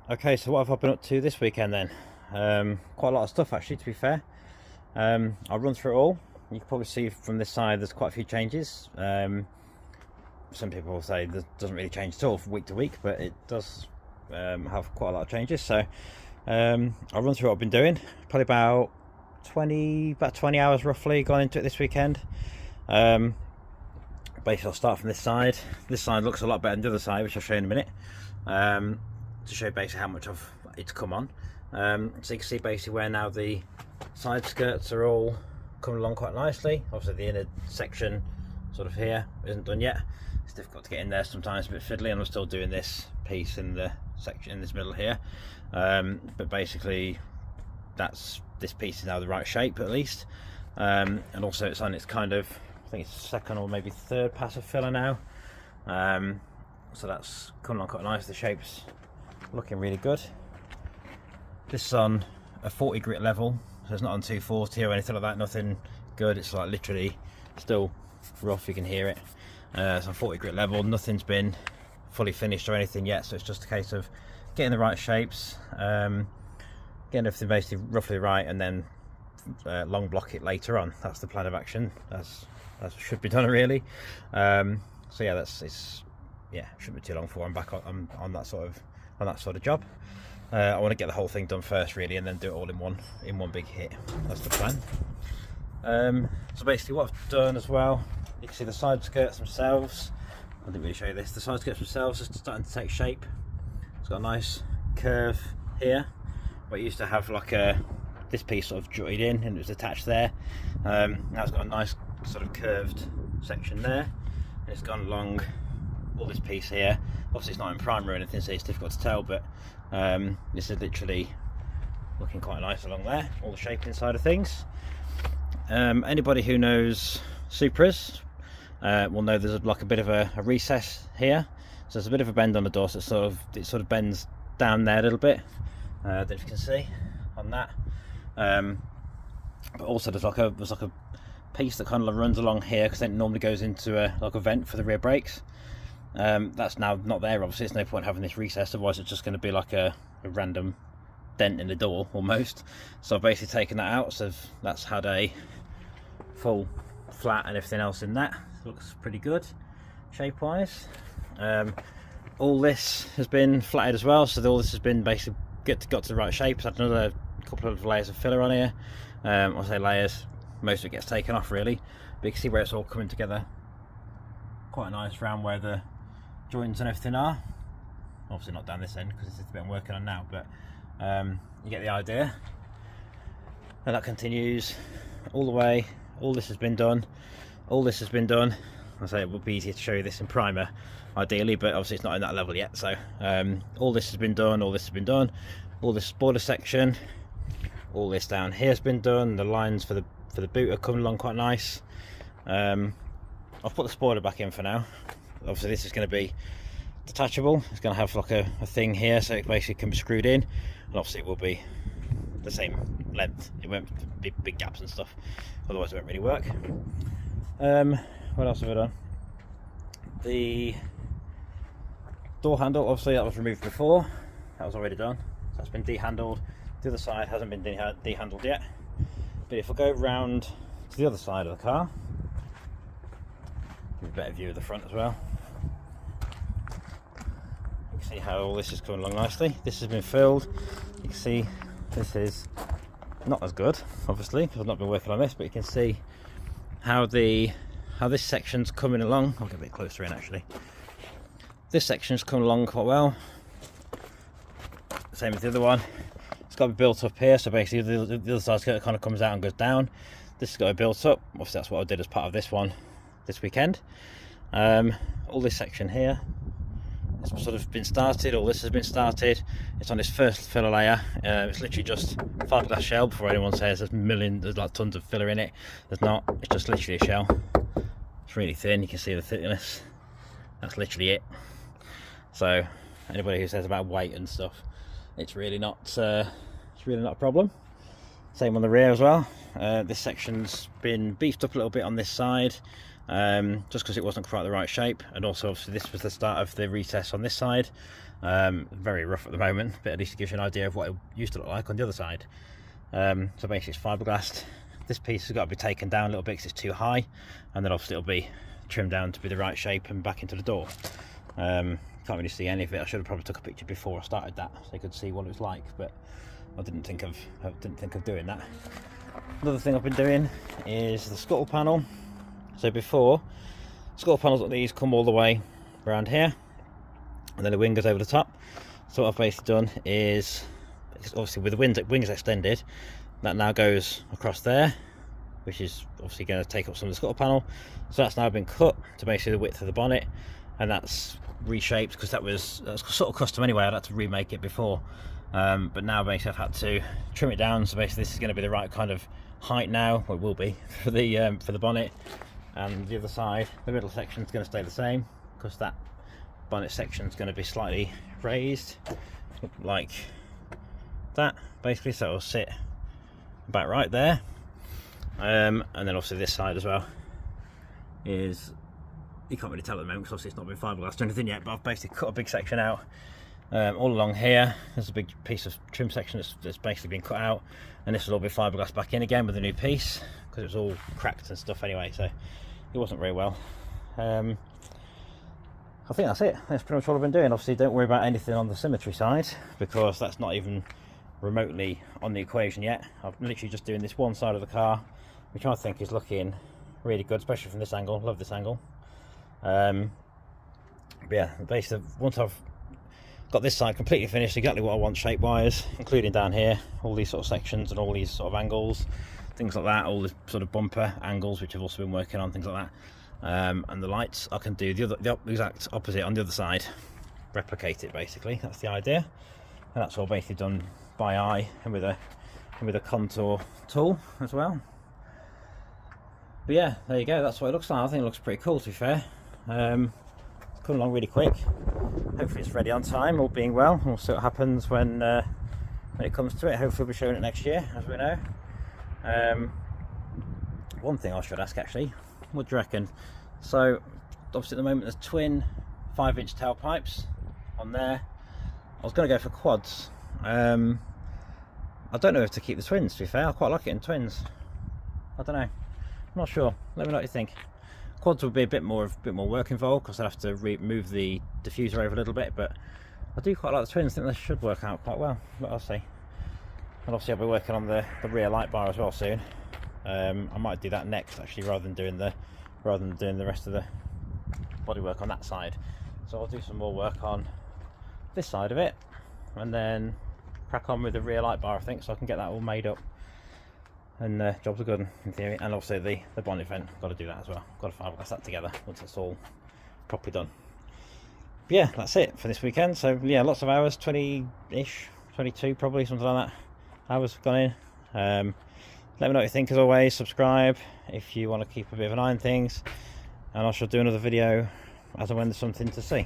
Okay, so what have I been up to this weekend then? Quite a lot of stuff actually, to be fair. I'll run through it all. You can probably see from this side there's quite a few changes. Some people will say that doesn't really change at all from week to week, but it does have quite a lot of changes. So I'll run through what I've been doing. Probably about 20 hours roughly gone into it this weekend. Basically I'll start from this side. This side looks a lot better than the other side, which I'll show you in a minute. To show basically how much of it's come on. So you can see basically where now the side skirts are all coming along quite nicely. Obviously the inner section sort of here isn't done yet. It's difficult to get in there sometimes, a bit fiddly, and I'm still doing this piece in the section in this middle here. But basically this piece is now the right shape at least. And also it's on its kind of, I think it's second or maybe third pass of filler now. So that's coming along quite nice. The shape's looking really good. This is on a 40 grit level, so it's not on 240 or anything like that, nothing good. It's like literally still rough, you can hear it. It's on 40 grit level, nothing's been fully finished or anything yet, so it's just a case of getting the right shapes, getting everything basically roughly right, and then long block it later on. That's the plan of action. That should be done really. So yeah, shouldn't be too long before I'm back on that sort of job. I want to get the whole thing done first really, and then do it all in one big hit. That's the plan. So basically what I've done as well, you can see the side skirts themselves. I didn't really show you this. The side skirts themselves are starting to take shape. It's got a nice curve here, but it used to have like this piece sort of jutted in and it was attached there. Now it's got a nice sort of curved section there, and it's gone along all this piece here. Obviously it's not in primer or anything, so it's difficult to tell, but this is literally looking quite nice along there, all the shaping side of things. Anybody who knows Supras will know there's like a bit of a recess here, so there's a bit of a bend on the door, so it sort of bends down there a little bit. I don't know if you can see on that. But also there's like a piece that kind of runs along here, because then it normally goes into like a vent for the rear brakes. That's now not there. Obviously there's no point having this recess, otherwise it's just going to be like a random dent in the door almost. So I've basically taken that out, so that's had a full flat and everything else in that. Looks pretty good shape wise. All this has been flatted as well, so all this has been basically got to the right shape. So I've had another couple of layers of filler on here. I say layers, most of it gets taken off really, but you can see where it's all coming together quite nice around where the joints and everything are. Obviously not down this end because this is the bit I'm working on now, but you get the idea. And that continues all the way. All this has been done. All this has been done. I say it would be easier to show you this in primer ideally, but obviously it's not in that level yet. So all this has been done. All this has been done. All this spoiler section, all this down here has been done. The lines for the boot are coming along quite nice. I've put the spoiler back in for now. Obviously this is going to be detachable. It's going to have like a thing here, so it basically can be screwed in, and obviously it will be the same length. It won't be big gaps and stuff, otherwise it won't really work. What else have I done? The door handle, obviously that was removed before. That was already done. So that's been dehandled. The other side hasn't been dehandled yet. But if I go round to the other side of the car, give you a better view of the front as well. You can see how all this is coming along nicely. This has been filled. You can see this is not as good, obviously, because I've not been working on this, but you can see how this section's coming along. I'll get a bit closer in actually. This section's coming along quite well. Same with the other one. It's got to be built up here, so basically the other side skirt kind of comes out and goes down. This has got to be built up. Obviously that's what I did as part of this one this weekend. All this section here, it's sort of been started. All this has been started. It's on this first filler layer. It's literally just fiberglass shell. Before anyone says there's like tons of filler in it, there's not. It's just literally a shell. It's really thin. You can see the thickness. That's literally it. So anybody who says about weight and stuff, it's really not a problem. Same on the rear as well. This section's been beefed up a little bit on this side, just because it wasn't quite the right shape, and also obviously this was the start of the recess on this side. Very rough at the moment, but at least it gives you an idea of what it used to look like on the other side. So basically it's fiberglassed. This piece has got to be taken down a little bit because it's too high, and then obviously it'll be trimmed down to be the right shape and back into the door. Can't really see any of it. I should have probably took a picture before I started that so you could see what it was like, but I didn't think of doing that. Another thing I've been doing is the scuttle panel. So before, scuttle panels like these come all the way around here, and then the wing goes over the top. So what I've basically done is, obviously with the wings extended, that now goes across there, which is obviously going to take up some of the scuttle panel. So that's now been cut to basically the width of the bonnet, and that's reshaped because that was sort of custom anyway. I'd had to remake it before, but now basically I've had to trim it down. So basically this is going to be the right kind of height now, or it will be for the bonnet. And the other side, the middle section is going to stay the same because that bonnet section is going to be slightly raised like that basically, so it'll sit about right there. And then obviously this side as well is, you can't really tell at the moment because obviously it's not been fiberglassed or anything yet, but I've basically cut a big section out all along here. There's a big piece of trim section that's basically been cut out, and this will all be fiberglass back in again with a new piece because it was all cracked and stuff anyway, so it wasn't very well. I think that's it. That's pretty much all I've been doing. Obviously don't worry about anything on the symmetry side because that's not even remotely on the equation yet. I'm literally just doing this one side of the car, which I think is looking really good, especially from this angle. Love this angle. But yeah, basically once I've got this side completely finished, exactly what I want shape wise, including down here, all these sort of sections and all these sort of angles, things like that, all the sort of bumper angles which I've also been working on, things like that. And the lights, I can do the exact opposite on the other side, replicate it basically. That's the idea, and that's all basically done by eye and with a contour tool as well. But yeah, there you go. That's what it looks like. I think it looks pretty cool, to be fair. It's come along really quick. Hopefully it's ready on time, all being well. We'll see what happens when it comes to it. Hopefully we'll be showing it next year, as we know. One thing I should ask actually, what do you reckon? So obviously at the moment there's twin 5-inch tailpipes on there. I was going to go for quads. I don't know if to keep the twins, to be fair. I quite like it in twins. I don't know. I'm not sure. Let me know what you think. Quads would be a bit more work involved because I'd have to move the diffuser over a little bit, but I do quite like the twins. I think they should work out quite well, but I'll see. And obviously I'll be working on the rear light bar as well soon. I might do that next actually, rather than doing the rest of the bodywork on that side. So I'll do some more work on this side of it, and then crack on with the rear light bar, I think, so I can get that all made up. And jobs are good in theory. And also the bonnet vent, got to do that as well. Got to fiberglass that together once it's all properly done. But yeah, that's it for this weekend. So yeah, lots of hours, 20-ish, 22 probably, something like that. Hours gone in. Let me know what you think as always. Subscribe if you want to keep a bit of an eye on things, and I shall do another video as and when there's something to see.